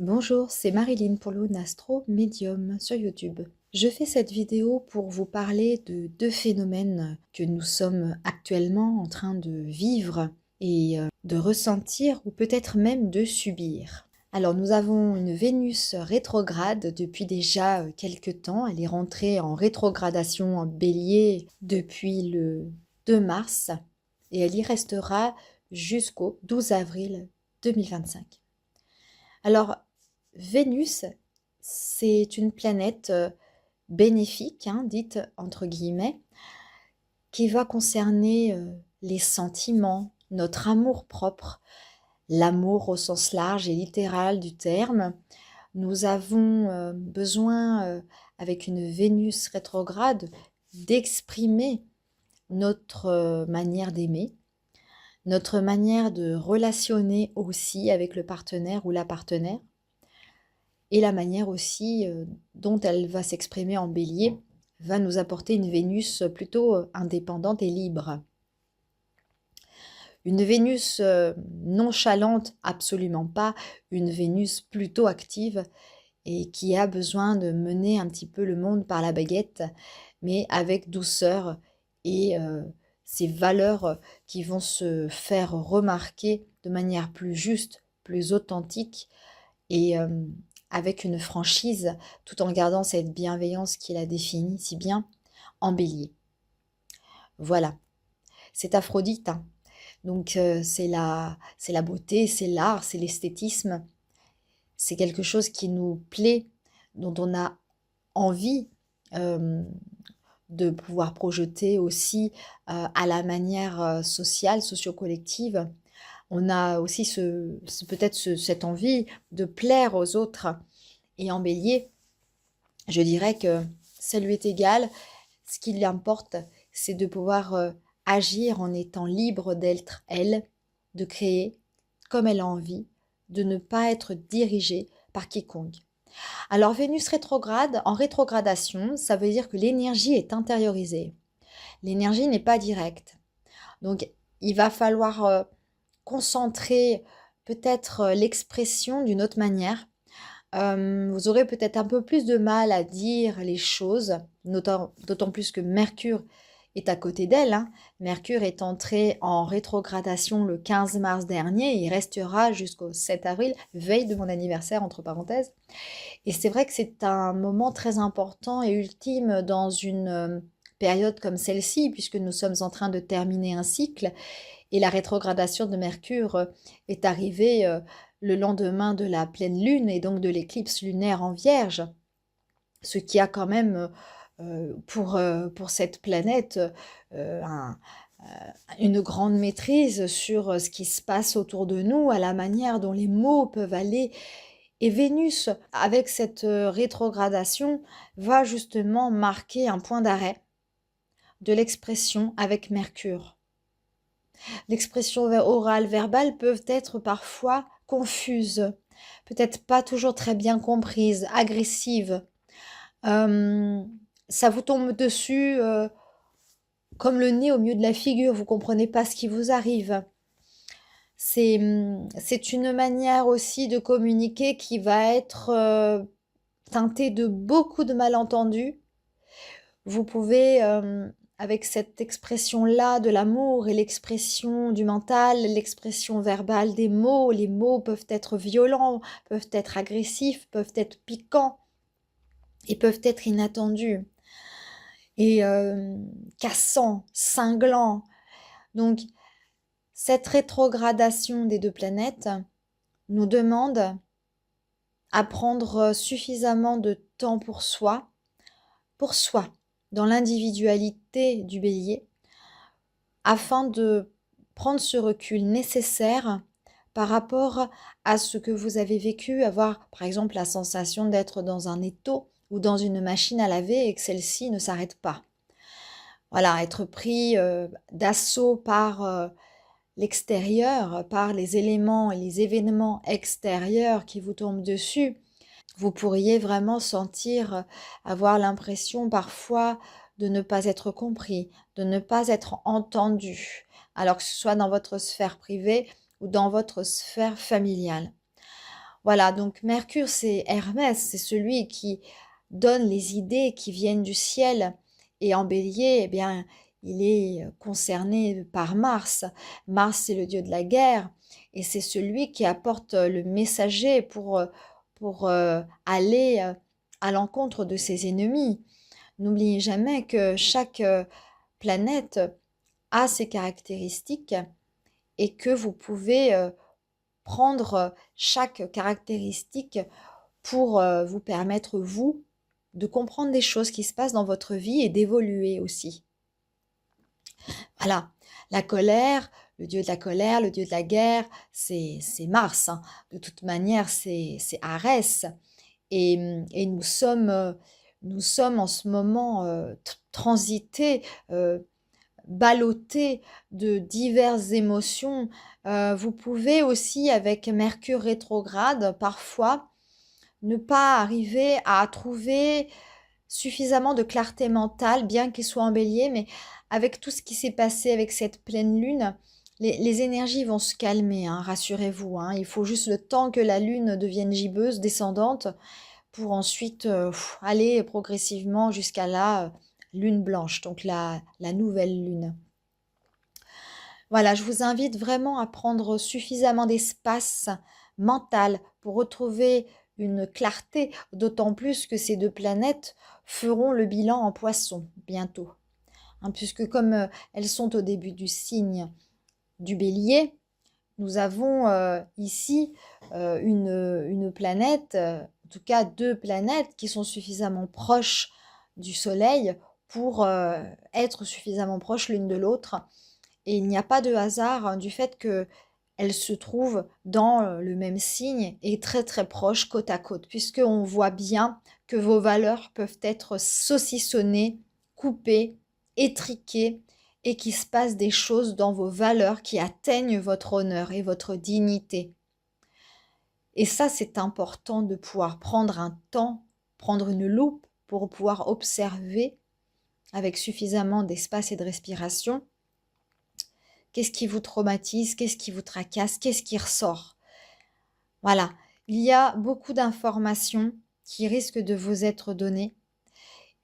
Bonjour, c'est Marilyn pour Lunastro Medium sur YouTube. Je fais cette vidéo pour vous parler de deux phénomènes que nous sommes actuellement en train de vivre et de ressentir ou peut-être même de subir. Alors nous avons une Vénus rétrograde depuis déjà quelques temps. Elle est rentrée en rétrogradation en Bélier depuis le 2 mars et elle y restera jusqu'au 12 avril 2025. Alors, Vénus, c'est une planète bénéfique, dite entre guillemets, qui va concerner les sentiments, notre amour-propre, l'amour au sens large et littéral du terme. Nous avons besoin, avec une Vénus rétrograde, d'exprimer notre manière d'aimer, notre manière de relationner aussi avec le partenaire ou la partenaire, et la manière aussi dont elle va s'exprimer en bélier va nous apporter une Vénus plutôt indépendante et libre. Une Vénus nonchalante, absolument pas, une Vénus plutôt active et qui a besoin de mener un petit peu le monde par la baguette, mais avec douceur et ces valeurs qui vont se faire remarquer de manière plus juste, plus authentique et avec une franchise, tout en gardant cette bienveillance qui la définit si bien en bélier. Voilà, c'est Aphrodite, donc c'est la beauté, c'est l'art, c'est l'esthétisme, c'est quelque chose qui nous plaît, dont on a envie de pouvoir projeter aussi à la manière sociale, socio-collective. On a aussi peut-être cette envie de plaire aux autres. Et en bélier, je dirais que ça lui est égal. Ce qui lui importe, c'est de pouvoir agir en étant libre d'être elle, de créer comme elle a envie, de ne pas être dirigée par quiconque. Alors Vénus rétrograde, en rétrogradation, ça veut dire que l'énergie est intériorisée. L'énergie n'est pas directe. Donc il va falloir concentrer peut-être l'expression d'une autre manière. Vous aurez peut-être un peu plus de mal à dire les choses, d'autant plus que Mercure est à côté d'elle. Mercure est entré en rétrogradation le 15 mars dernier et il restera jusqu'au 7 avril, veille de mon anniversaire entre parenthèses. Et c'est vrai que c'est un moment très important et ultime dans une période comme celle-ci, puisque nous sommes en train de terminer un cycle et la rétrogradation de Mercure est arrivée le lendemain de la pleine lune et donc de l'éclipse lunaire en Vierge, ce qui a quand même pour cette planète une grande maîtrise sur ce qui se passe autour de nous, à la manière dont les mots peuvent aller. Et Vénus, avec cette rétrogradation, va justement marquer un point d'arrêt de l'expression avec Mercure. L'expression orale, verbale peuvent être parfois confuses, peut-être pas toujours très bien comprises, agressives. Ça vous tombe dessus comme le nez au milieu de la figure, vous comprenez pas ce qui vous arrive. C'est une manière aussi de communiquer qui va être teintée de beaucoup de malentendus. Vous pouvez, avec cette expression-là de l'amour et l'expression du mental, l'expression verbale des mots, les mots peuvent être violents, peuvent être agressifs, peuvent être piquants et peuvent être inattendus et cassants, cinglants. Donc, cette rétrogradation des deux planètes nous demande à prendre suffisamment de temps pour soi, dans l'individualité du bélier, afin de prendre ce recul nécessaire par rapport à ce que vous avez vécu, avoir par exemple la sensation d'être dans un étau ou dans une machine à laver et que celle-ci ne s'arrête pas. Voilà, être pris d'assaut par l'extérieur, par les éléments et les événements extérieurs qui vous tombent dessus. Vous pourriez vraiment sentir, avoir l'impression parfois de ne pas être compris, de ne pas être entendu, alors que ce soit dans votre sphère privée ou dans votre sphère familiale. Voilà, donc Mercure, c'est Hermès, c'est celui qui donne les idées qui viennent du ciel. Et en Bélier, eh bien, il est concerné par Mars. Mars, c'est le dieu de la guerre, et c'est celui qui apporte le messager pour aller à l'encontre de ses ennemis. N'oubliez jamais que chaque planète a ses caractéristiques et que vous pouvez prendre chaque caractéristique pour vous permettre, vous, de comprendre des choses qui se passent dans votre vie et d'évoluer aussi. Voilà, la colère, le dieu de la colère, le dieu de la guerre, c'est Mars, hein. De toute manière, c'est Arès. Et nous sommes en ce moment transités, ballottés de diverses émotions. Vous pouvez aussi, avec Mercure rétrograde, parfois, ne pas arriver à trouver suffisamment de clarté mentale, bien qu'il soit en bélier, mais avec tout ce qui s'est passé avec cette pleine lune, les énergies vont se calmer, hein, rassurez-vous, hein. Il faut juste le temps que la lune devienne gibbeuse, descendante, pour ensuite aller progressivement jusqu'à la lune blanche, donc la nouvelle lune. Voilà, je vous invite vraiment à prendre suffisamment d'espace mental pour retrouver une clarté, d'autant plus que ces deux planètes feront le bilan en poisson bientôt, hein, puisque comme elles sont au début du signe du bélier, nous avons ici une planète, en tout cas deux planètes qui sont suffisamment proches du Soleil pour être suffisamment proches l'une de l'autre. Et il n'y a pas de hasard, hein, du fait qu'elles se trouvent dans le même signe et très très proches côte à côte, puisqu'on voit bien que vos valeurs peuvent être saucissonnées, coupées, étriquées, et qu'il se passe des choses dans vos valeurs qui atteignent votre honneur et votre dignité. Et ça, c'est important de pouvoir prendre un temps, prendre une loupe pour pouvoir observer avec suffisamment d'espace et de respiration. Qu'est-ce qui vous traumatise? Qu'est-ce qui vous tracasse? Qu'est-ce qui ressort? Voilà, il y a beaucoup d'informations qui risquent de vous être données.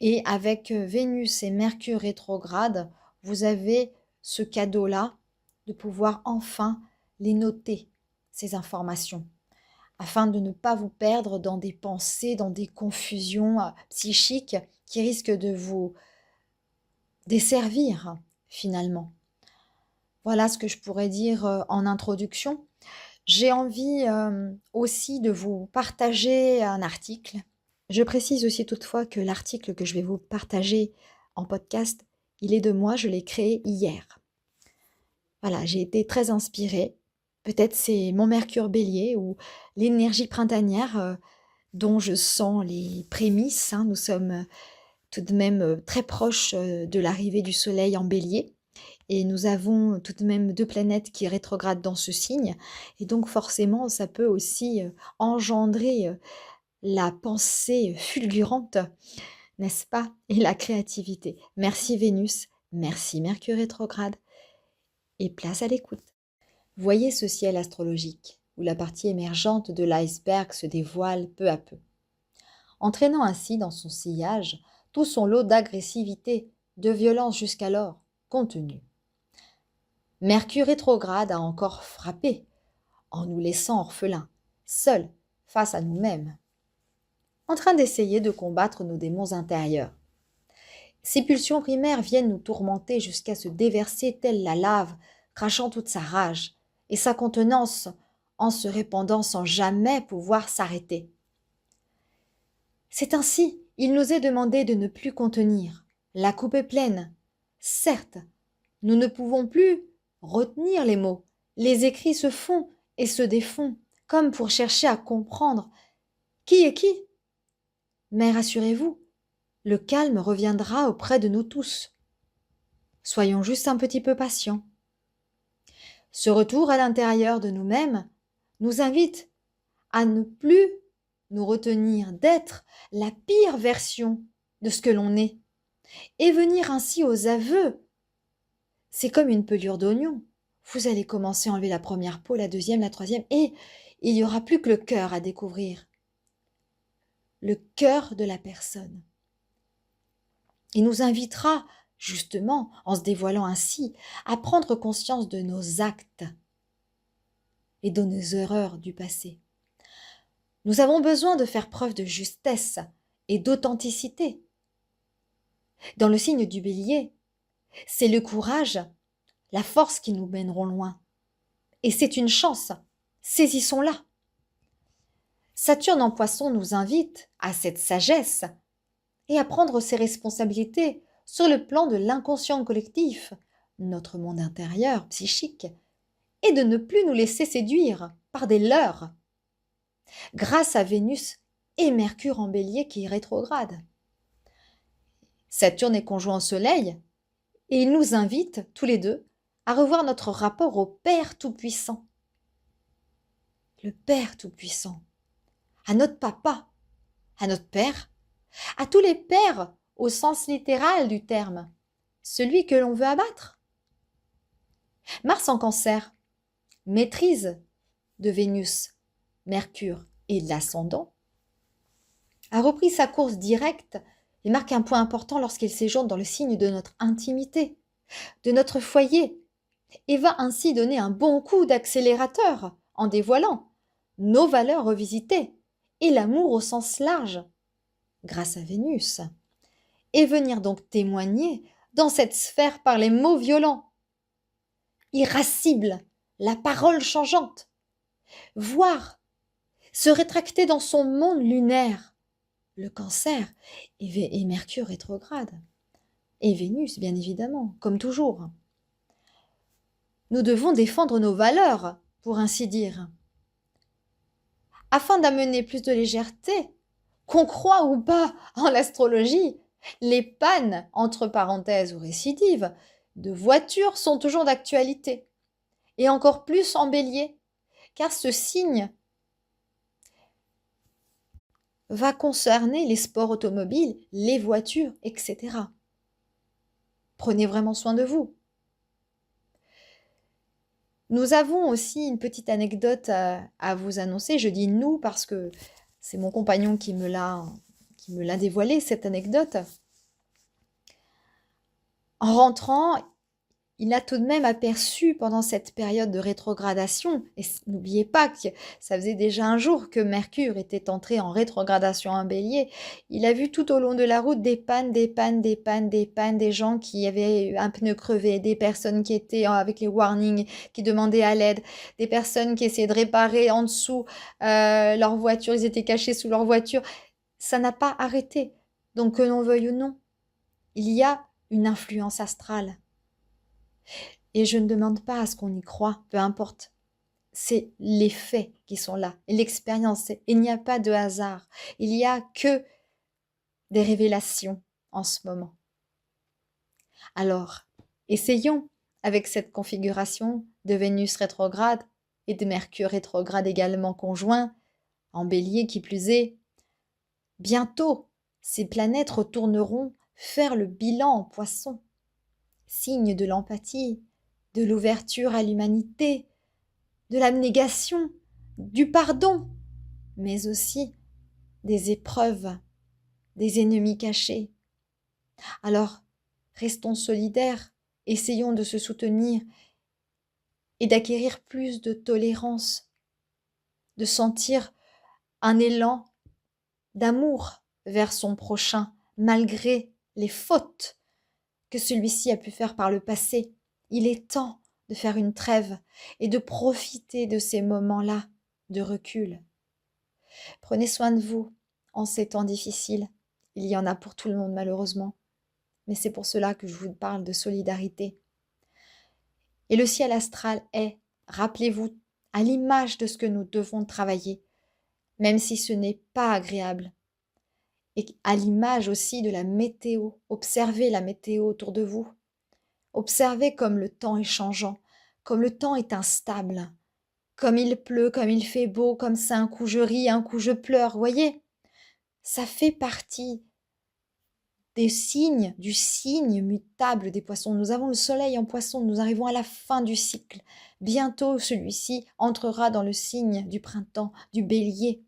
Et avec Vénus et Mercure rétrograde, vous avez ce cadeau-là de pouvoir enfin les noter, ces informations, afin de ne pas vous perdre dans des pensées, dans des confusions psychiques qui risquent de vous desservir finalement. Voilà ce que je pourrais dire en introduction. J'ai envie aussi de vous partager un article. Je précise aussi toutefois que l'article que je vais vous partager en podcast, il est de moi, je l'ai créé hier. Voilà, j'ai été très inspirée. Peut-être c'est mon Mercure Bélier ou l'énergie printanière dont je sens les prémices, hein. Nous sommes tout de même très proches de l'arrivée du Soleil en Bélier. Et nous avons tout de même deux planètes qui rétrogradent dans ce signe. Et donc forcément, ça peut aussi engendrer la pensée fulgurante, n'est-ce pas? Et la créativité. Merci Vénus, merci Mercure rétrograde. Et place à l'écoute. Voyez ce ciel astrologique, où la partie émergente de l'iceberg se dévoile peu à peu, entraînant ainsi dans son sillage tout son lot d'agressivité, de violence jusqu'alors contenue. Mercure rétrograde a encore frappé, en nous laissant orphelins, seuls face à nous-mêmes, en train d'essayer de combattre nos démons intérieurs. Ces pulsions primaires viennent nous tourmenter jusqu'à se déverser telle la lave, crachant toute sa rage et sa contenance en se répandant sans jamais pouvoir s'arrêter. C'est ainsi, il nous est demandé de ne plus contenir. La coupe est pleine. Certes, nous ne pouvons plus retenir les mots. Les écrits se font et se défont, comme pour chercher à comprendre qui est qui. Mais rassurez-vous, le calme reviendra auprès de nous tous. Soyons juste un petit peu patients. Ce retour à l'intérieur de nous-mêmes nous invite à ne plus nous retenir d'être la pire version de ce que l'on est et venir ainsi aux aveux. C'est comme une pelure d'oignon. Vous allez commencer à enlever la première peau, la deuxième, la troisième, et il n'y aura plus que le cœur à découvrir, le cœur de la personne. Il nous invitera, justement, en se dévoilant ainsi, à prendre conscience de nos actes et de nos erreurs du passé. Nous avons besoin de faire preuve de justesse et d'authenticité. Dans le signe du Bélier, c'est le courage, la force qui nous mèneront loin. Et c'est une chance, saisissons-la. Saturne en Poisson nous invite à cette sagesse et à prendre ses responsabilités sur le plan de l'inconscient collectif, notre monde intérieur, psychique, et de ne plus nous laisser séduire par des leurres, grâce à Vénus et Mercure en Bélier qui rétrograde. Saturne est conjoint au Soleil et il nous invite, tous les deux, à revoir notre rapport au Père Tout-Puissant. Le Père Tout-Puissant, à notre papa, à notre père, à tous les pères au sens littéral du terme, celui que l'on veut abattre. Mars en Cancer, maîtrise de Vénus, Mercure et de l'ascendant, a repris sa course directe et marque un point important lorsqu'il séjourne dans le signe de notre intimité, de notre foyer, et va ainsi donner un bon coup d'accélérateur en dévoilant nos valeurs revisitées et l'amour au sens large, grâce à Vénus, et venir donc témoigner dans cette sphère par les mots violents, irascibles, la parole changeante, voire se rétracter dans son monde lunaire, le Cancer et Mercure rétrograde, et Vénus bien évidemment, comme toujours. Nous devons défendre nos valeurs, pour ainsi dire, afin d'amener plus de légèreté, qu'on croit ou pas en l'astrologie, les pannes, entre parenthèses ou récidives, de voitures sont toujours d'actualité, et encore plus en Bélier, car ce signe va concerner les sports automobiles, les voitures, etc. Prenez vraiment soin de vous. Nous avons aussi une petite anecdote à vous annoncer. Je dis nous parce que c'est mon compagnon qui me l'a dévoilé, cette anecdote. En rentrant, il a tout de même aperçu pendant cette période de rétrogradation, et n'oubliez pas que ça faisait déjà un jour que Mercure était entré en rétrogradation en Bélier, il a vu tout au long de la route des pannes, des gens qui avaient un pneu crevé, des personnes qui étaient avec les warnings, qui demandaient à l'aide, des personnes qui essayaient de réparer en dessous leur voiture, ils étaient cachés sous leur voiture. Ça n'a pas arrêté. Donc que l'on veuille ou non, il y a une influence astrale. Et je ne demande pas à ce qu'on y croit, peu importe. C'est les faits qui sont là, et l'expérience. Il n'y a pas de hasard. Il n'y a que des révélations en ce moment. Alors, essayons avec cette configuration de Vénus rétrograde et de Mercure rétrograde également conjoint, en Bélier qui plus est. Bientôt, ces planètes retourneront faire le bilan en Poisson, signe de l'empathie, de l'ouverture à l'humanité, de l'abnégation, du pardon, mais aussi des épreuves, des ennemis cachés. Alors, restons solidaires, essayons de se soutenir et d'acquérir plus de tolérance, de sentir un élan d'amour vers son prochain, malgré les fautes que celui-ci a pu faire par le passé. Il est temps de faire une trêve et de profiter de ces moments-là de recul. Prenez soin de vous en ces temps difficiles. Il y en a pour tout le monde malheureusement. Mais c'est pour cela que je vous parle de solidarité. Et le ciel astral est, rappelez-vous, à l'image de ce que nous devons travailler, même si ce n'est pas agréable. Et à l'image aussi de la météo. Observez la météo autour de vous. Observez comme le temps est changeant, comme le temps est instable, comme il pleut, comme il fait beau, comme ça un coup je ris, un coup je pleure, voyez. Ça fait partie des signes, du signe mutable des poissons. Nous avons le soleil en poisson, nous arrivons à la fin du cycle. Bientôt, celui-ci entrera dans le signe du printemps, du bélier.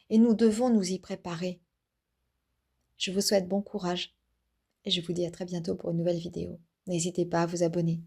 Et nous devons nous y préparer. Je vous souhaite bon courage et je vous dis à très bientôt pour une nouvelle vidéo. N'hésitez pas à vous abonner.